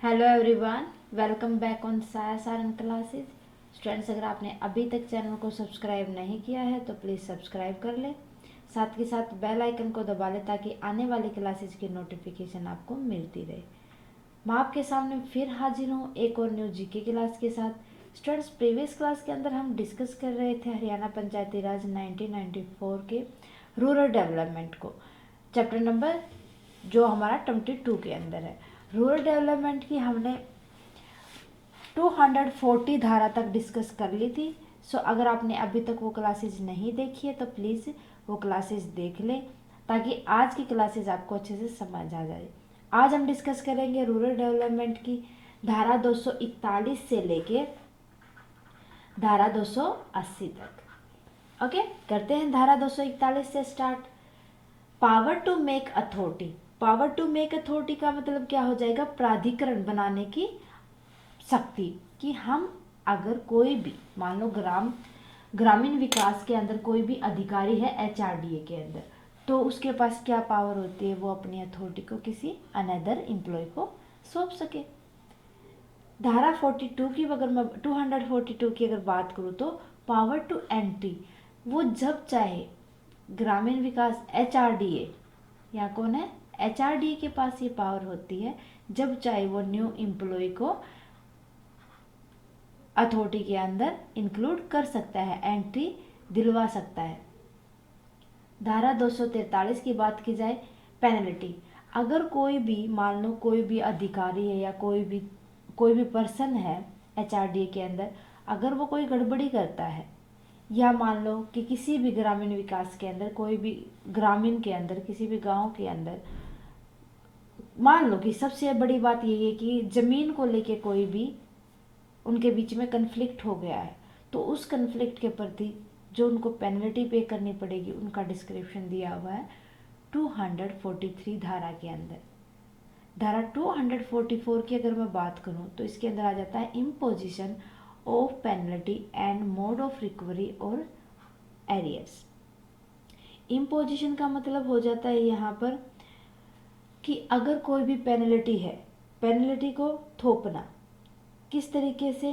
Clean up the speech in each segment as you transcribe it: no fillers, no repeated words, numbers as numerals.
Hello everyone, welcome back on साया Saran classes. Students, अगर आपने अभी तक चैनल को सब्सक्राइब नहीं किया है तो प्लीज़ सब्सक्राइब कर ले, साथ के साथ बेल आइकन को दबा ले ताकि आने वाली क्लासेस की नोटिफिकेशन आपको मिलती रहे। मैं आपके सामने फिर हाजिर हूँ एक और न्यू जीके क्लास के साथ। स्टूडेंट्स, प्रीवियस क्लास के अंदर हम डिस्कस कर रहे थे हरियाणा पंचायती राज 1994 के रूरल डेवलपमेंट को, चैप्टर नंबर जो हमारा 22 के अंदर है। रूरल डेवलपमेंट की हमने 240 धारा तक डिस्कस कर ली थी। सो अगर आपने अभी तक वो क्लासेस नहीं देखी है तो प्लीज़ वो क्लासेस देख लें ताकि आज की क्लासेस आपको अच्छे से समझ आ जाए। आज हम डिस्कस करेंगे रूरल डेवलपमेंट की धारा 241 से लेके धारा 280 तक। ओके, करते हैं धारा 241 से start. Power to make authority. Power to make authority का मतलब क्या हो जाएगा? प्राधिकरण बनाने की शक्ति। कि हम अगर कोई भी मान लो ग्रामीण विकास के अंदर कोई भी अधिकारी है एचआरडीए के अंदर, तो उसके पास क्या पावर होती है? वो अपनी अथॉरिटी को किसी अनदर एम्प्लॉय को सौंप सके। धारा 42 की अगर मैं 242 की अगर बात करूँ तो पावर टू एंट्री, वो जब चाहे ग्रामीण विकास एचआरडीए, यहाँ कौन है? एचआरडीए के पास ये पावर होती है, जब चाहे वो न्यू एम्प्लॉय को अथॉरिटी के अंदर इंक्लूड कर सकता है, एंट्री दिलवा सकता है। धारा 243 की बात की जाए, पेनल्टी। अगर कोई भी मान लो कोई भी अधिकारी है या कोई भी पर्सन है एचआरडीए के अंदर, अगर वो कोई गड़बड़ी करता है या मान लो कि किसी भी ग्रामीण विकास के अंदर कोई भी ग्रामीण के अंदर किसी भी गांव के अंदर मान लो कि सबसे बड़ी बात यही है कि ज़मीन को लेके कोई भी उनके बीच में कन्फ्लिक्ट हो गया है, तो उस कन्फ्लिक्ट के प्रति जो उनको पेनल्टी पे करनी पड़ेगी उनका डिस्क्रिप्शन दिया हुआ है 243 धारा के अंदर। धारा 244 की अगर मैं बात करूं तो इसके अंदर आ जाता है imposition of penalty and mode of recovery और एरियर्स। इम्पोजिशन का मतलब हो जाता है यहाँ पर कि अगर कोई भी पेनल्टी है, पेनल्टी को थोपना किस तरीके से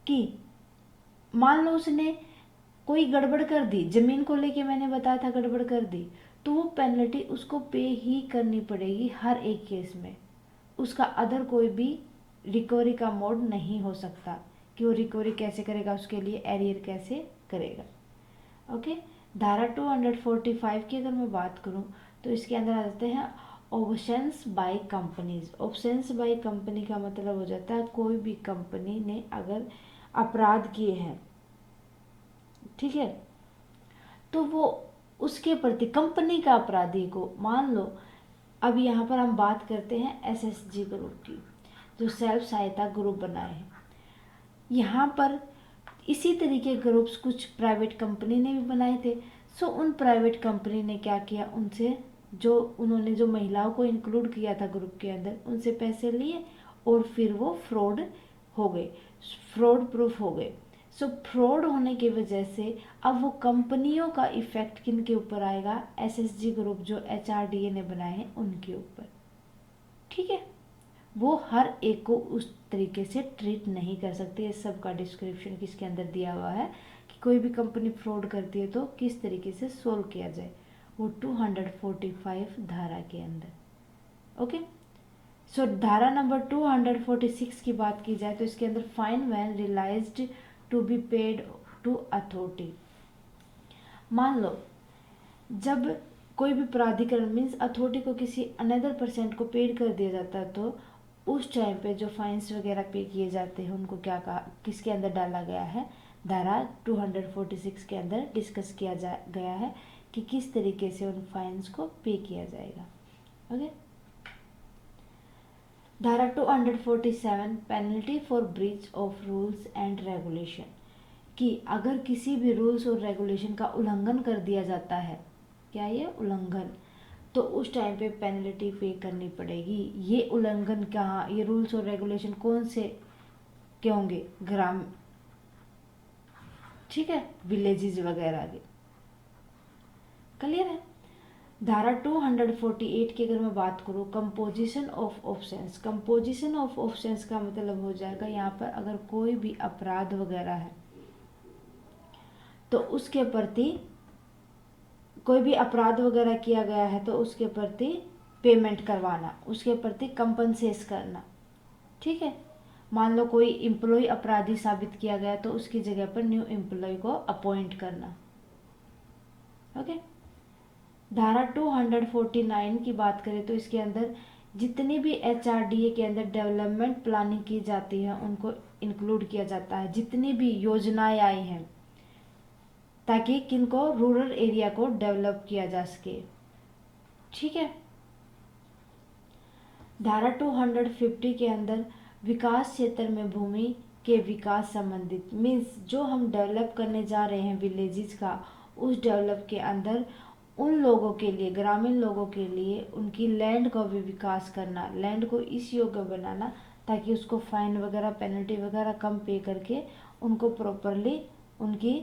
कि मान लो उसने कोई गड़बड़ कर दी, जमीन को लेके मैंने बताया था गड़बड़ कर दी, तो वो पेनल्टी उसको पे ही करनी पड़ेगी हर एक केस में। उसका अदर कोई भी रिकवरी का मोड नहीं हो सकता कि वो रिकवरी कैसे करेगा, उसके लिए एरियर कैसे करेगा। ओके, धारा 245 की अगर मैं बात करूं तो इसके अंदर आ जाते हैं options by companies. Options by company का मतलब हो जाता है कोई भी कंपनी ने अगर अपराध किए हैं, ठीक है, तो वो उसके प्रति कंपनी का अपराधी को मान लो, अब यहाँ पर हम बात करते हैं एसएसजी ग्रुप की जो सेल्फ सहायता ग्रुप बनाए हैं। यहाँ पर इसी तरीके ग्रुप्स कुछ प्राइवेट कंपनी ने भी बनाए थे। सो उन प्राइवेट कंपनी ने क्या किया, उनसे जो उन्होंने जो महिलाओं को इंक्लूड किया था ग्रुप के अंदर, उनसे पैसे लिए और फिर वो फ्रॉड हो गए, फ्रॉड प्रूफ हो गए। सो फ्रॉड होने की वजह से अब वो कंपनियों का इफेक्ट किन के ऊपर आएगा? एसएसजी ग्रुप जो एचआरडीए ने बनाए हैं उनके ऊपर। ठीक है, वो हर एक को उस तरीके से ट्रीट नहीं कर सकती। इस सब का डिस्क्रिप्शन किसके अंदर दिया हुआ है कि कोई भी कंपनी फ्रॉड करती है तो किस तरीके से सोल्व किया जाए, वो 245 धारा के अंदर। ओके, सो धारा नंबर 246 की बात की जाए तो इसके अंदर fine when realised to be paid to authority. मान लो जब कोई भी प्राधिकरण मीन्स अथॉरिटी को किसी अनदर परसेंट को पेड कर दिया जाता है तो उस टाइम पे जो फाइन्स वगैरह पे किए जाते हैं उनको क्या कहा, किसके अंदर डाला गया है? धारा 246 के अंदर डिस्कस किया गया है कि किस तरीके से उन फाइन्स को पे किया जाएगा। ओके, धारा 247 penalty for breach of rules and regulation, कि अगर किसी भी रूल्स और रेगुलेशन का उल्लंघन कर दिया जाता है, क्या ये उल्लंघन, तो उस टाइम पे पेनल्टी पे करनी पड़ेगी। ये उल्लंघन कहाँ, ये रूल्स और रेगुलेशन कौन से के होंगे? ग्राम, ठीक है, विलेजेस वगैरह के। क्लियर है? धारा 248 की अगर मैं बात करूँ, composition of offence. Composition of offence का मतलब हो जाएगा यहाँ पर अगर कोई भी अपराध वगैरह है तो उसके प्रति, कोई भी अपराध वगैरह किया गया है तो उसके प्रति पेमेंट करवाना, उसके प्रति कंपनसेस करना। ठीक है, मान लो कोई एम्प्लॉय अपराधी साबित किया गया तो उसकी जगह पर न्यू एम्प्लॉय को अपॉइंट करना। ओके। धारा 249 की बात करें तो इसके अंदर जितनी भी एचआरडीए के अंदर डेवलपमेंट प्लानिंग की जाती है उनको इंक्लूड किया जाता है, जितनी भी योजनाएं आई हैं ताकि किनको रूरल एरिया को डेवलप किया जा सके। ठीक है। धारा 250 के अंदर विकास क्षेत्र में भूमि के विकास संबंधित, मीन्स जो हम डेवलप करने जा रहे हैं विलेजेस का, उस डेवलप के अंदर उन लोगों के लिए, ग्रामीण लोगों के लिए उनकी लैंड का भी विकास करना, लैंड को इस योग्य बनाना ताकि उसको फाइन वगैरह पेनल्टी वगैरह कम पे करके उनको प्रॉपरली उनकी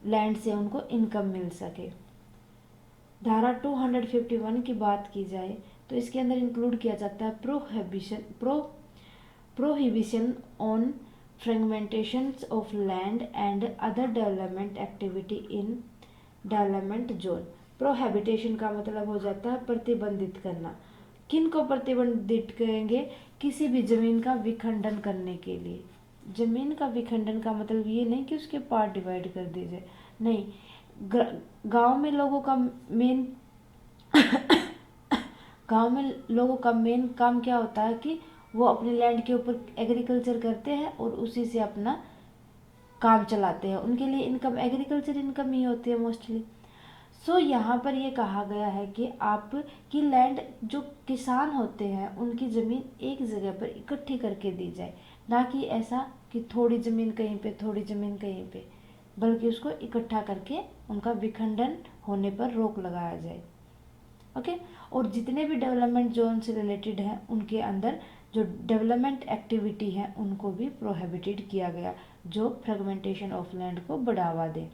लैंड से उनको इनकम मिल सके। धारा 251 की बात की जाए तो इसके अंदर इंक्लूड किया जाता है prohibition on fragmentation of land and other development activity in development zone. प्रोहिबिटेशन का मतलब हो जाता है प्रतिबंधित करना। किन को प्रतिबंधित करेंगे? किसी भी जमीन का विखंडन करने के लिए। जमीन का विखंडन का मतलब ये नहीं कि उसके पार्ट डिवाइड कर दिए जाए, नहीं। गांव में लोगों का मेन गांव में लोगों का मेन काम क्या होता है कि वो अपने लैंड के ऊपर एग्रीकल्चर करते हैं और उसी से अपना काम चलाते हैं। उनके लिए इनकम एग्रीकल्चर इनकम ही होती है मोस्टली। सो यहाँ पर ये कहा गया है कि आपकी लैंड, जो किसान होते हैं उनकी ज़मीन एक जगह पर इकट्ठी करके दी जाए, ना कि ऐसा कि थोड़ी ज़मीन कहीं पे थोड़ी ज़मीन कहीं पे, बल्कि उसको इकट्ठा करके उनका विखंडन होने पर रोक लगाया जाए। ओके। और जितने भी डेवलपमेंट जोन से रिलेटेड हैं उनके अंदर जो डेवलपमेंट एक्टिविटी है उनको भी प्रोहिबिटेड किया गया, जो फ्रेगमेंटेशन ऑफ लैंड को बढ़ावा दे।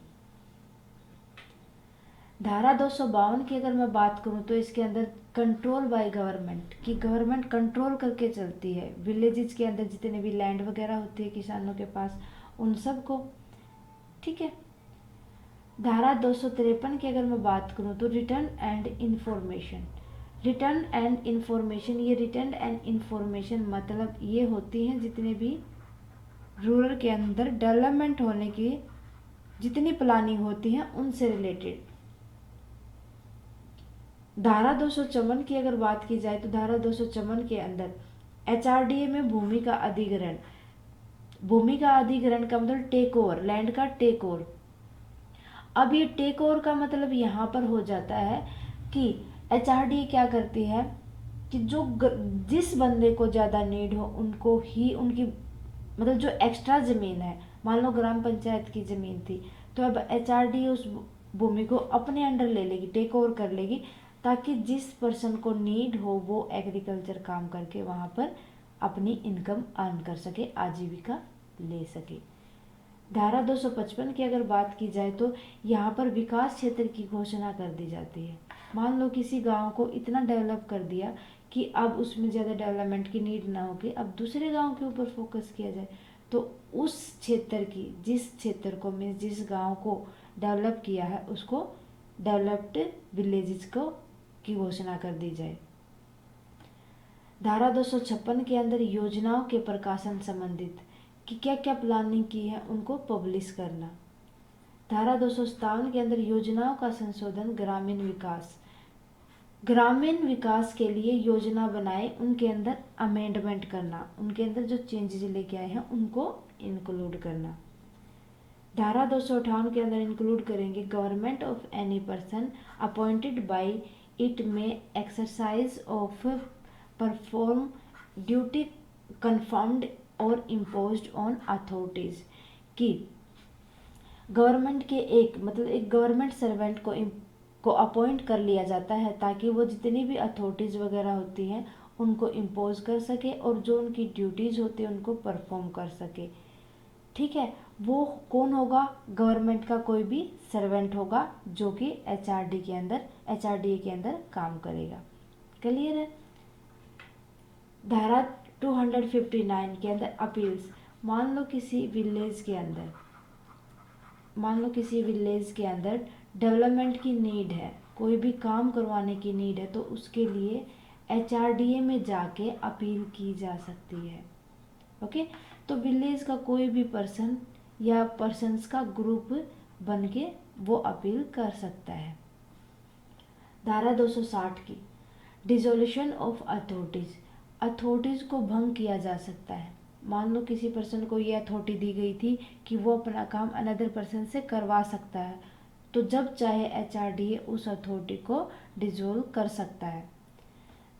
धारा 252 की अगर मैं बात करूं तो इसके अंदर कंट्रोल बाय गवर्नमेंट, की गवर्नमेंट कंट्रोल करके चलती है विलेजेस के अंदर जितने भी लैंड वगैरह होती है किसानों के पास, उन सब को। ठीक है। धारा 253 की अगर मैं बात करूं तो return and information. Return and information, ये रिटर्न एंड इंफॉर्मेशन मतलब ये होती हैं जितने भी रूरल के अंदर डेवलपमेंट होने की जितनी प्लानिंग होती है उनसे रिलेटेड। धारा 254 की अगर बात की जाए तो धारा 254 के अंदर एचआरडीए में भूमि का अधिग्रहण, भूमि का अधिग्रहण का मतलब टेक ओवर, लैंड का टेक ओवर। अब ये टेक ओवर का मतलब यहाँ पर हो जाता है कि एचआरडीए क्या करती है कि जिस बंदे को ज़्यादा नीड हो उनको ही उनकी, मतलब जो एक्स्ट्रा ज़मीन है, मान लो ग्राम पंचायत की ज़मीन थी तो अब एचआरडीए उस भूमि को अपने अंडर ले लेगी, टेक ओवर कर लेगी, ताकि जिस पर्सन को नीड हो वो एग्रीकल्चर काम करके वहाँ पर अपनी इनकम अर्न कर सके, आजीविका ले सके। धारा 255 की अगर बात की जाए तो यहाँ पर विकास क्षेत्र की घोषणा कर दी जाती है। मान लो किसी गांव को इतना डेवलप कर दिया कि अब उसमें ज़्यादा डेवलपमेंट की नीड ना होगी, अब दूसरे गांव के ऊपर फोकस किया जाए, तो उस क्षेत्र की, जिस क्षेत्र को मीन्स जिस गांव को डेवलप किया है उसको डेवलप्ड विलेजेस को की घोषणा कर दी जाए। धारा 256 के अंदर योजनाओं के प्रकाशन संबंधित कि क्या क्या प्लानिंग की है उनको पब्लिश करना। धारा 257 के अंदर योजनाओं का संशोधन, ग्रामीण विकास, ग्रामीण विकास के लिए योजना बनाए उनके अंदर अमेंडमेंट करना, उनके अंदर जो चेंजेस लेके आए हैं उनको इंक्लूड करना। धारा 258 के अंदर इंक्लूड करेंगे government of any person appointed by it में exercise of perform duty confirmed और इम्पोज्ड ऑन अथॉरिटीज, कि गवर्नमेंट के एक मतलब एक गवर्नमेंट सर्वेंट को अपॉइंट कर लिया जाता है ताकि वो जितनी भी अथॉरिटीज़ वगैरह होती हैं उनको इम्पोज कर सके और जो उनकी ड्यूटीज़ होती है उनको परफॉर्म कर सके। ठीक है, वो कौन होगा, गवर्नमेंट का कोई भी सर्वेंट होगा जो कि एचआरडीए के अंदर काम करेगा। क्लियर है। धारा 259 के अंदर अपील्स, मान लो किसी विलेज के अंदर डेवलपमेंट की नीड है, कोई भी काम करवाने की नीड है, तो उसके लिए एचआरडीए में जाके अपील की जा सकती है। ओके, तो विलेज का कोई भी पर्सन या पर्सन्स का ग्रुप बन के वो अपील कर सकता है। धारा 260 की डिसोल्यूशन ऑफ अथॉरिटीज को भंग किया जा सकता है। मान लो किसी पर्सन को ये अथॉरिटी दी गई थी कि वो अपना काम अनदर पर्सन से करवा सकता है, तो जब चाहे एचआरडीए उस अथॉरिटी को डिसोल्व कर सकता है।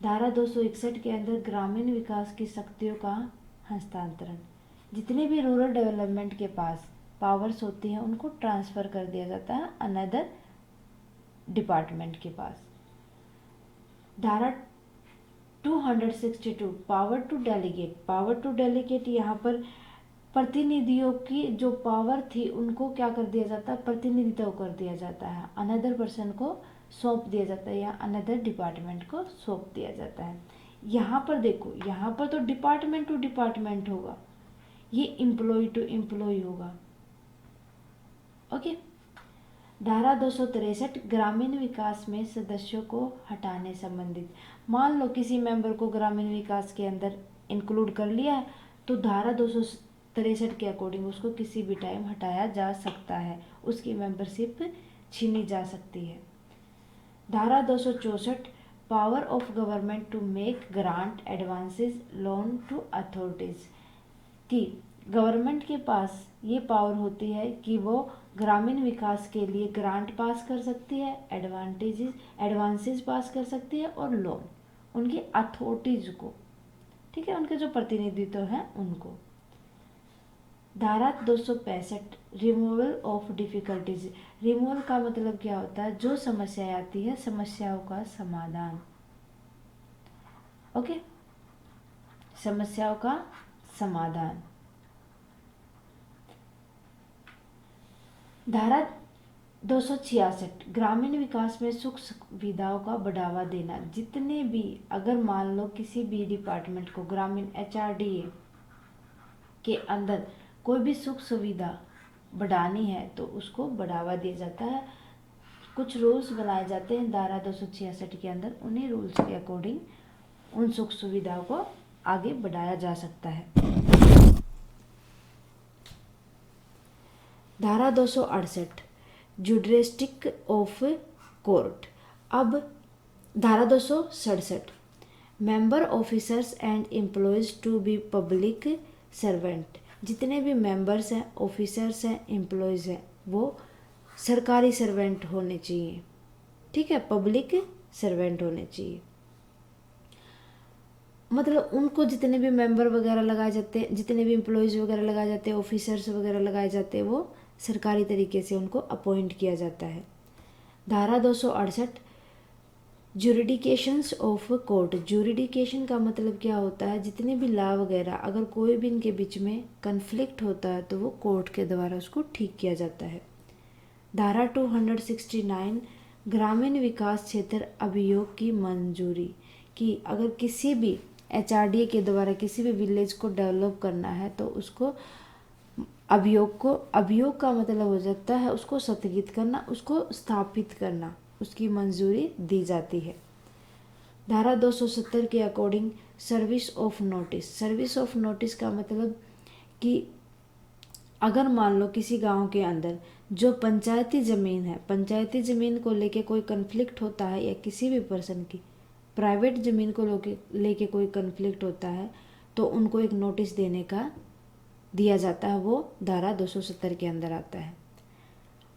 धारा 261 के अंदर ग्रामीण विकास की शक्तियों का हस्तांतरण, जितने भी रूरल डेवलपमेंट के पास पावर्स होती हैं उनको ट्रांसफ़र कर दिया जाता है अनदर डिपार्टमेंट के पास। धारा 262 पावर टू डेलीगेट, यहाँ पर प्रतिनिधियों की जो पावर थी उनको क्या कर दिया जाता है, प्रतिनिधित्व कर दिया जाता है, अनदर पर्सन को सौंप दिया जाता है या अनदर डिपार्टमेंट को सौंप दिया जाता है। यहाँ पर देखो, यहाँ पर तो डिपार्टमेंट टू डिपार्टमेंट होगा, ये एम्प्लॉय टू एम्प्लॉय होगा। ओके। धारा 263 ग्रामीण विकास में सदस्यों को हटाने संबंधित, मान लो किसी मेंबर को ग्रामीण विकास के अंदर इंक्लूड कर लिया है, तो धारा 263 के अकॉर्डिंग उसको किसी भी टाइम हटाया जा सकता है, उसकी मेंबरशिप छीनी जा सकती है। धारा 264 power of government to make grant advances loan to authorities, कि गवर्नमेंट के पास ये पावर होती है कि वो ग्रामीण विकास के लिए ग्रांट पास कर सकती है, एडवांसेस पास कर सकती है और लोन उनकी अथॉरिटीज को, ठीक है, उनके जो प्रतिनिधित्व हैं उनको। धारा 265 रिमूवल ऑफ डिफिकल्टीज, रिमूवल का मतलब क्या होता है, जो समस्याएं आती है समस्याओं का समाधान। ओके, समस्याओं का समाधान। धारा 266 ग्रामीण विकास में सुख सुविधाओं का बढ़ावा देना, जितने भी, अगर मान लो किसी भी डिपार्टमेंट को ग्रामीण एचआरडीए के अंदर कोई भी सुख सुविधा बढ़ानी है तो उसको बढ़ावा दिया जाता है। कुछ रूल्स बनाए जाते हैं धारा 266 के अंदर, उन्हीं रूल्स के अकॉर्डिंग उन सुख सुविधाओं को आगे बढ़ाया जा सकता है। धारा 268 जुडिस्टिक ऑफ कोर्ट, अब धारा 267 member officers and employees to be public servant, जितने भी मेंबर्स हैं, ऑफिसर्स हैं, एम्प्लॉयज हैं, वो सरकारी सर्वेंट होने चाहिए, ठीक है, पब्लिक सर्वेंट होने चाहिए। मतलब उनको जितने भी मेंबर वगैरह लगाए जाते हैं, जितने भी एम्प्लॉयज़ वगैरह लगाए जाते हैं, ऑफिसर्स वगैरह लगाए जाते हैं, वो सरकारी तरीके से उनको अपॉइंट किया जाता है। धारा 268 ज्यूरिडिकेशंस ऑफ कोर्ट, ज्यूरिडिकेशन का मतलब क्या होता है, जितने भी लॉ वगैरह अगर कोई भी इनके बीच में कन्फ्लिक्ट होता है तो वो कोर्ट के द्वारा उसको ठीक किया जाता है। धारा 269 ग्रामीण विकास क्षेत्र अभियोग की मंजूरी, कि अगर किसी भी एचआरडीए के द्वारा किसी भी विलेज को डेवलप करना है तो उसको अभियोग का मतलब हो जाता है उसको स्थगित करना, उसको स्थापित करना, उसकी मंजूरी दी जाती है। धारा 270 के अकॉर्डिंग सर्विस ऑफ नोटिस का मतलब कि अगर मान लो किसी गांव के अंदर जो पंचायती ज़मीन है, पंचायती ज़मीन को लेके कोई कन्फ्लिक्ट होता है, या किसी भी पर्सन की प्राइवेट ज़मीन को लेके कोई कन्फ्लिक्ट होता है, तो उनको एक नोटिस देने का दिया जाता है, वो धारा 270 के अंदर आता है।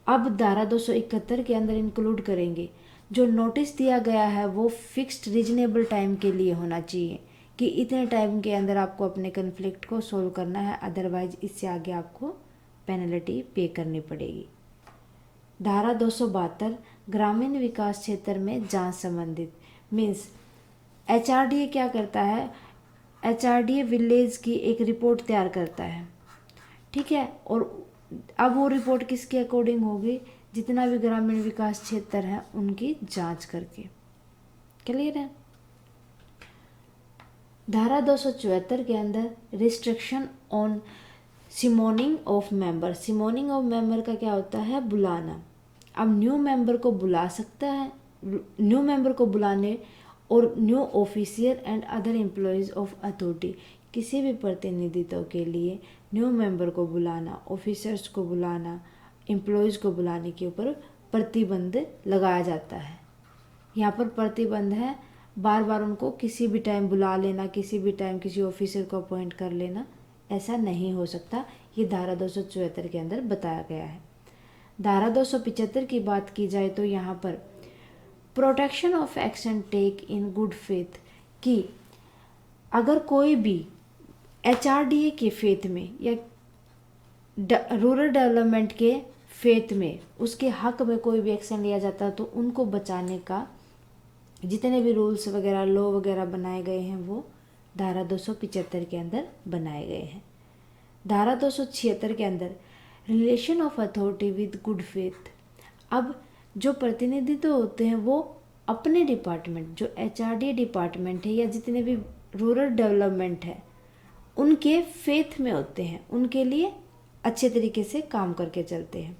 अब धारा 271 के अंदर इंक्लूड करेंगे, जो नोटिस दिया गया है वो फिक्स्ड रीजनेबल टाइम के लिए होना चाहिए, कि इतने टाइम के अंदर आपको अपने कन्फ्लिक्ट को सोल्व करना है, अदरवाइज इससे आगे आपको पेनल्टी पे करनी पड़ेगी। धारा 272 ग्रामीण विकास क्षेत्र में जांच संबंधित, मीन्स एचआरडीए क्या करता है, एचआरडीए विलेज की एक रिपोर्ट तैयार करता है, ठीक है। और अब वो रिपोर्ट किसके अकॉर्डिंग होगी, जितना भी ग्रामीण विकास क्षेत्र है उनकी जांच करके। क्लियर है। धारा 274 के अंदर restriction on summoning of member. Summoning of member का क्या होता है, बुलाना। अब न्यू मेंबर को बुला सकता है, न्यू मेंबर को बुलाने और new officer and other employees of authority, किसी भी प्रतिनिधित्व के लिए न्यू मेंबर को बुलाना, ऑफिसर्स को बुलाना, एम्प्लॉयज़ को बुलाने के ऊपर प्रतिबंध लगाया जाता है। यहाँ पर प्रतिबंध है, बार बार उनको किसी भी टाइम बुला लेना, किसी भी टाइम किसी ऑफिसर को अपॉइंट कर लेना, ऐसा नहीं हो सकता। ये धारा 274 के अंदर बताया गया है। धारा 275 की बात की जाए तो यहाँ पर protection of action take in good faith, कि अगर कोई भी HRDA के फेथ में या रूरल डेवलपमेंट के फेथ में उसके हक में कोई भी एक्शन लिया जाता है तो उनको बचाने का जितने भी रूल्स वगैरह लॉ वगैरह बनाए गए हैं वो धारा 275 के अंदर बनाए गए हैं। धारा 276 के अंदर relation of authority with good faith. अब जो प्रतिनिधित्व होते हैं वो अपने डिपार्टमेंट, जो HRDA डिपार्टमेंट है या जितने भी रूरल डेवलपमेंट है उनके फेथ में होते हैं, उनके लिए अच्छे तरीके से काम करके चलते हैं।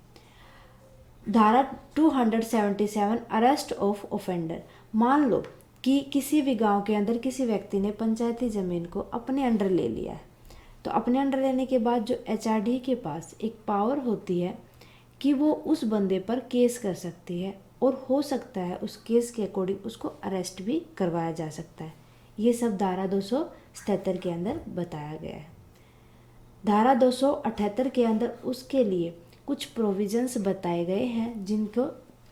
धारा 277 अरेस्ट ऑफ ऑफेंडर। मान लो कि किसी भी गांव के अंदर किसी व्यक्ति ने पंचायती ज़मीन को अपने अंडर ले लिया है, तो अपने अंडर लेने के बाद जो HRDA के पास एक पावर होती है कि वो उस बंदे पर केस कर सकती है और हो सकता है उस केस के अकॉर्डिंग उसको अरेस्ट भी करवाया जा सकता है। ये सब धारा 277 के अंदर बताया गया है। धारा 278 के अंदर उसके लिए कुछ प्रोविजंस बताए गए हैं जिनको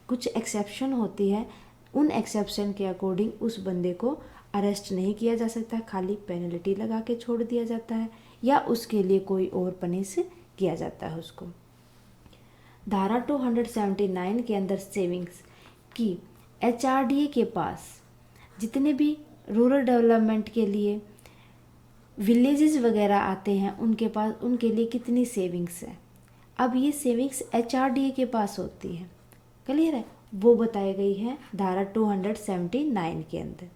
कुछ एक्सेप्शन होती है, उन एक्सेप्शन के अकॉर्डिंग उस बंदे को अरेस्ट नहीं किया जा सकता, खाली पेनल्टी लगा के छोड़ दिया जाता है या उसके लिए कोई और पनिश किया जाता है उसको। धारा 279 के अंदर सेविंग्स की HRDA के पास जितने भी रूरल डेवलपमेंट के लिए विलेजेस वगैरह आते हैं उनके पास उनके लिए कितनी सेविंग्स है। अब ये सेविंग्स HRDA के पास होती है। क्लियर है, वो बताई गई है धारा 279 के अंदर।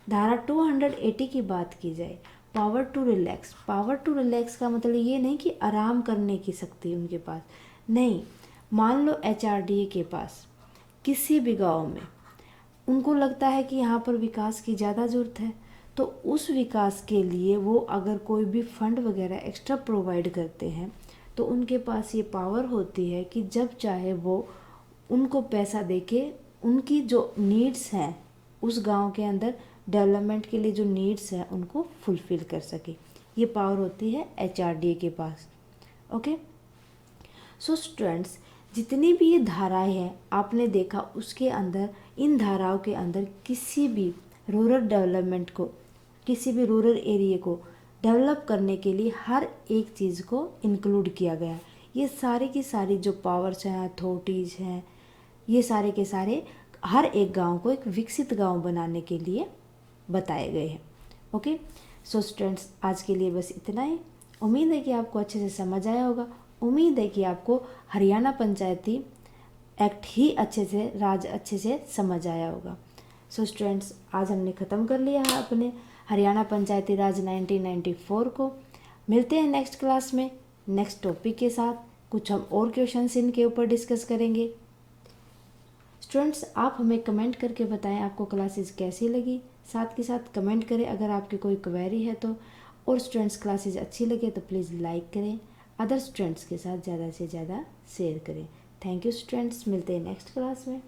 धारा 280 की बात की जाए, power to relax. Power to relax का मतलब ये नहीं कि आराम करने की शक्ति उनके पास नहीं। मान लो HRDA के पास किसी भी गांव में उनको लगता है कि यहाँ पर विकास की ज़्यादा ज़रूरत है, तो उस विकास के लिए वो अगर कोई भी फंड वगैरह एक्स्ट्रा प्रोवाइड करते हैं तो उनके पास ये पावर होती है कि जब चाहे वो उनको पैसा देके उनकी जो नीड्स हैं उस गांव के अंदर डेवलपमेंट के लिए जो नीड्स हैं उनको फुलफ़िल कर सके। ये पावर होती है HRDA के पास। ओके, सो स्टूडेंट्स, जितनी भी ये धाराएं हैं आपने देखा उसके अंदर, इन धाराओं के अंदर किसी भी रूरल डेवलपमेंट को, किसी भी रूरल एरिया को डेवलप करने के लिए हर एक चीज़ को इंक्लूड किया गया है। ये सारी की सारी जो पावर्स हैं, अथॉरिटीज़ हैं, ये सारे के सारे हर एक गांव को एक विकसित गांव बनाने के लिए बताए गए हैं। ओके, सो स्टूडेंट्स, आज के लिए बस इतना ही। उम्मीद है कि आपको अच्छे से समझ आया होगा। उम्मीद है कि आपको हरियाणा पंचायती एक्ट ही अच्छे से समझ आया होगा। सो स्टूडेंट्स, आज हमने ख़त्म कर लिया है अपने हरियाणा पंचायती राज 1994 को। मिलते हैं नेक्स्ट क्लास में नेक्स्ट टॉपिक के साथ। कुछ हम और क्वेश्चंस इनके ऊपर डिस्कस करेंगे। स्टूडेंट्स, आप हमें कमेंट करके बताएं आपको क्लासेस कैसी लगी। साथ के साथ कमेंट करें अगर आपकी कोई क्वेरी है तो। और स्टूडेंट्स, क्लासेस अच्छी लगे तो प्लीज़ लाइक करें, अदर स्टूडेंट्स के साथ ज़्यादा से ज़्यादा शेयर करें। थैंक यू स्टूडेंट्स, मिलते हैं नेक्स्ट क्लास में।